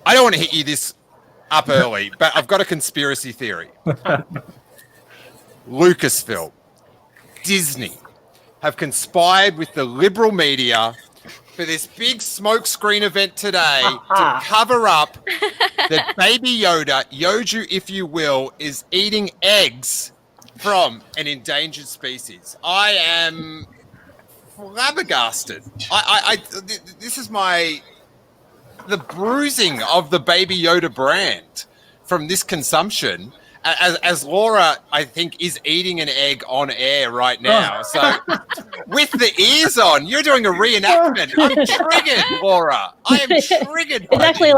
I don't want to hit you this up early, but I've got a conspiracy theory. Lucasfilm, Disney have conspired with the liberal media for this big smokescreen event today to cover up that Baby Yoda, Yoju if you will, is eating eggs from an endangered species. I am flabbergasted. This is the bruising of the Baby Yoda brand from this consumption. As Laura, I think, is eating an egg on air right now. So, with the ears on, you're doing a reenactment. I'm triggered, Laura. I am triggered. It's actually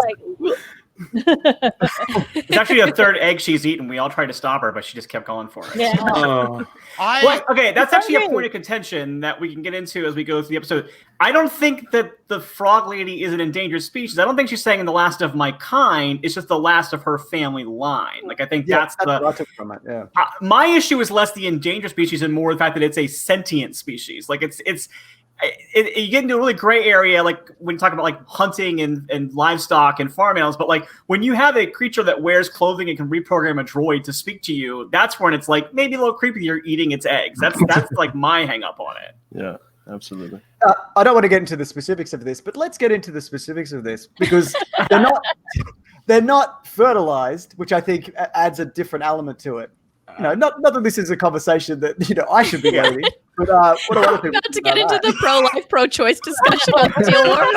It's actually a third egg she's eaten. We all tried to stop her, but she just kept going for it. Yeah. Okay, that's actually a point of contention that we can get into as we go through the episode. I don't think that the frog lady is an endangered species. I don't think she's saying the last of my kind. It's just the last of her family line. Like, I think that's what I took from it. Yeah. My issue is less the endangered species and more the fact that it's a sentient species. Like, you get into a really gray area, like when you talk about like hunting and livestock and farm animals, but like when you have a creature that wears clothing and can reprogram a droid to speak to you, that's when it's like maybe a little creepy you're eating its eggs. That's like my hang up on it. Yeah, absolutely. I don't want to get into the specifics of this, but let's get into the specifics of this because they're not fertilized, which I think adds a different element to it. Not that this is a conversation that I should be having, but what other people not to get into the pro-life, pro-choice discussion on Steele Wars.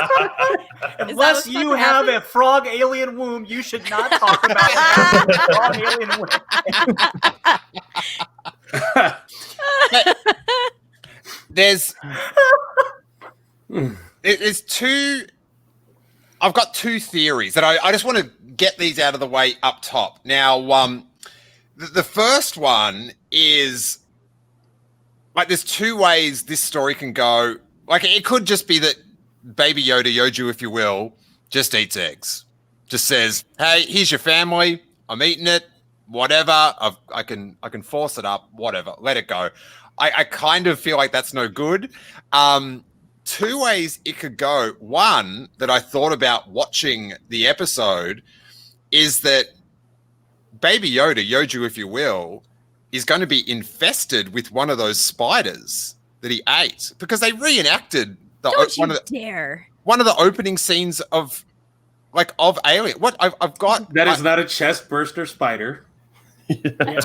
Unless you have a frog alien womb, you should not talk about a frog alien womb. There's two. I've got two theories that I just want to get these out of the way up top. Now, the first one is, like, there's two ways this story can go. Like, it could just be that Baby Yoda, Yoju, if you will, just eats eggs. Just says, hey, here's your family. I'm eating it. Whatever. I can force it up. Whatever. Let it go. I kind of feel like that's no good. Two ways it could go. One that I thought about watching the episode is that Baby Yoda, Yoju, if you will, is going to be infested with one of those spiders that he ate because they reenacted one of the opening scenes of Alien. What I've got that is not a chest burster spider. Dude, it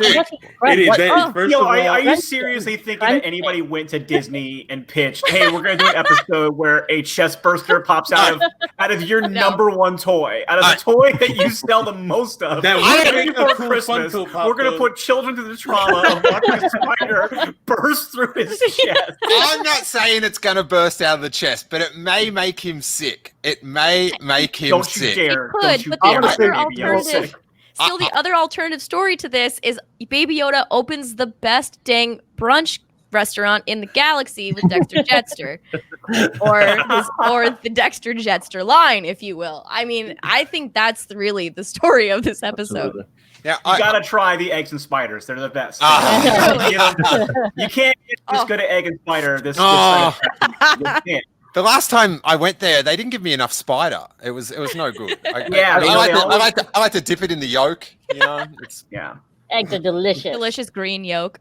is. First of all, are you seriously thinking that anybody went to Disney and pitched, "Hey, we're going to do an episode where a chest burster pops out of your number one toy, out of the toy that you sell the most of? That we're make going a to cool Christmas. Funko We're going to put children through the trauma of watching a spider burst through his chest." I'm not saying it's going to burst out of the chest, but it may make him sick. It may make him sick. It could, but the other alternative. Still, the other alternative story to this is Baby Yoda opens the best dang brunch restaurant in the galaxy with Dexter Jetster, or the Dexter Jetster line, if you will. I mean, I think that's really the story of this episode. Absolutely. Yeah, you gotta try the eggs and spiders. They're the best. You can't get this good at egg and spider. You can't. The last time I went there, they didn't give me enough spider. It was no good. I like to dip it in the yolk. Eggs are delicious. Delicious green yolk.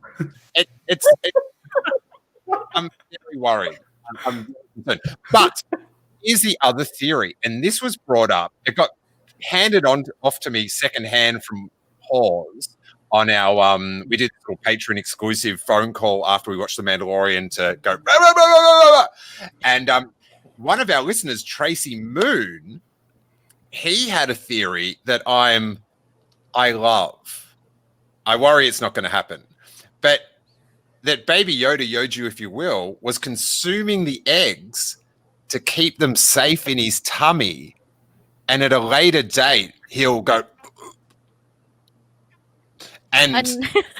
I'm very worried. I'm concerned. But here's the other theory, and this was brought up. It got handed off to me secondhand from Pause on our we did a Patreon exclusive phone call after we watched The Mandalorian to go rah, rah, rah, rah, rah. And one of our listeners, Tracy Moon, he had a theory that I love. I worry it's not going to happen, but that Baby Yoda, Yoju, if you will, was consuming the eggs to keep them safe in his tummy, and at a later date he'll go. And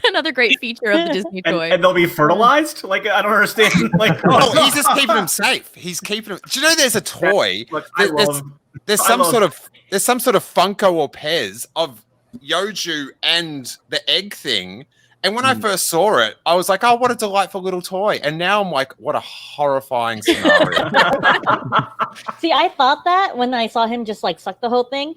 another great feature of the Disney toy. And they'll be fertilized? Like, I don't understand. Like, he's just keeping them safe. He's keeping them. Do you know there's a toy? There's some sort of Funko or Pez of Yoju and the egg thing. And when I first saw it, I was like, oh, what a delightful little toy. And now I'm like, what a horrifying scenario. See, I thought that when I saw him just like suck the whole thing.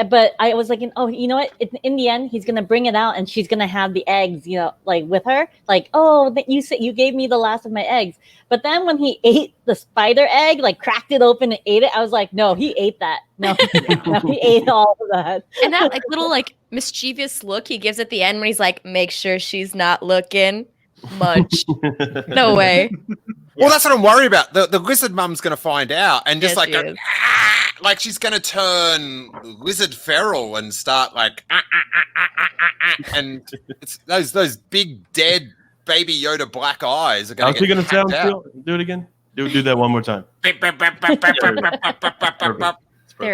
but I was like, oh, you know what? In the end, he's gonna bring it out, and she's gonna have the eggs, like with her. Like, oh, that you said you gave me the last of my eggs. But then when he ate the spider egg, like cracked it open and ate it, I was like, no, he ate that. No, no, he ate all of that. And that like little like mischievous look he gives at the end when he's like, make sure she's not looking. Munch. No way. Well, that's what I'm worried about. The lizard mum's going to find out and just Yes, she is. like she's going to turn lizard feral and start like and it's those big dead baby Yoda black eyes are going to How's he going to sound? Steele? Do it again. Do that one more time. There it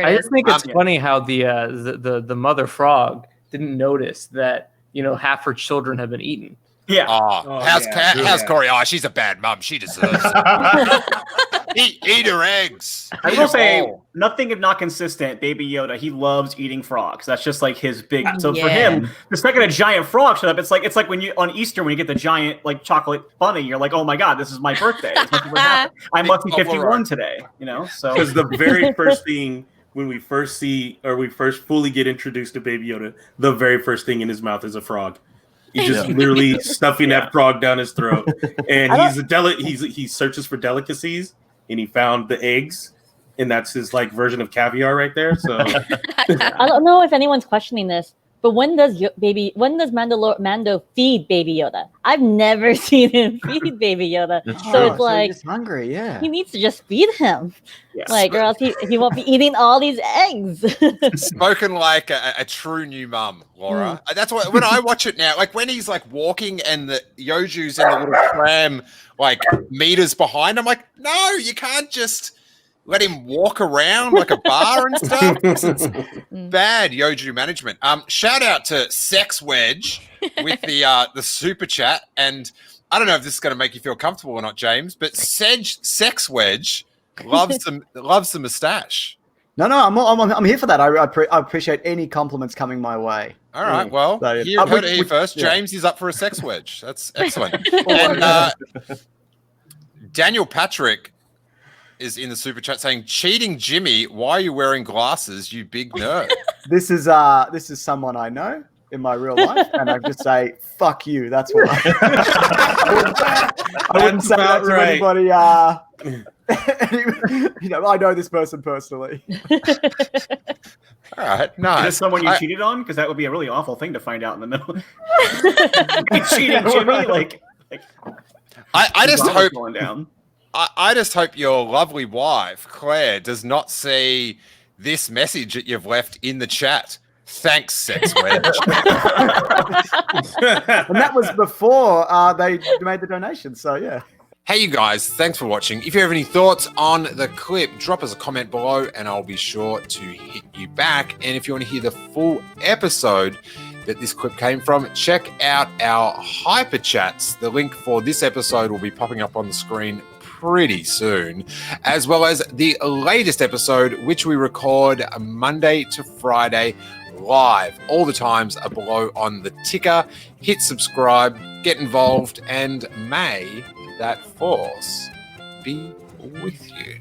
I is. just think it's funny how the mother frog didn't notice that half her children have been eaten. Yeah. How's Corey? Oh, she's a bad mum. She deserves it. eat her eggs. I will say, nothing if not consistent. Baby Yoda, he loves eating frogs. That's just like his big. So for him, the second a giant frog showed up, it's like when you on Easter when you get the giant like chocolate bunny, you're like, oh my god, this is my birthday. I must be 51 today. So because the very first thing when we first fully get introduced to Baby Yoda, the very first thing in his mouth is a frog. He's just literally stuffing that frog down his throat, and he searches for delicacies, and he found the eggs, and that's his like version of caviar right there. So I don't know if anyone's questioning this, but when does Mando feed Baby Yoda? I've never seen him feed Baby Yoda. So it's like he's hungry. Yeah, he needs to just feed him, yes. or else he won't be eating all these eggs. Spoken like a true new mum, Laura. That's why when I watch it now, like when he's like walking and the Yoju's in the little tram like meters behind, I'm like, no, you can't just let him walk around like a bar and stuff. It's bad Yoju management. Shout out to Sex Wedge with the super chat, and I don't know if this is going to make you feel comfortable or not, James, but Sex Wedge loves the mustache. No, I'm here for that. I appreciate any compliments coming my way. All right, well, you heard it here first. James is up for a sex wedge. That's excellent. And Daniel Patrick is in the super chat saying, "Cheating Jimmy, why are you wearing glasses, you big nerd?" This is someone I know in my real life, and I just say, "Fuck you." That's what I wouldn't say that to anybody. I know this person personally. All right, nice. Is this someone you cheated on? Because that would be a really awful thing to find out in the middle. Cheating Jimmy, like I just hope going down. I just hope your lovely wife, Claire, does not see this message that you've left in the chat. Thanks, Sex Wedge. And that was before they made the donation, so yeah. Hey, you guys, thanks for watching. If you have any thoughts on the clip, drop us a comment below and I'll be sure to hit you back. And if you want to hear the full episode that this clip came from, check out our Hyper Chats. The link for this episode will be popping up on the screen pretty soon, as well as the latest episode, which we record Monday to Friday live. All the times are below on the ticker. Hit subscribe, get involved, and may that force be with you.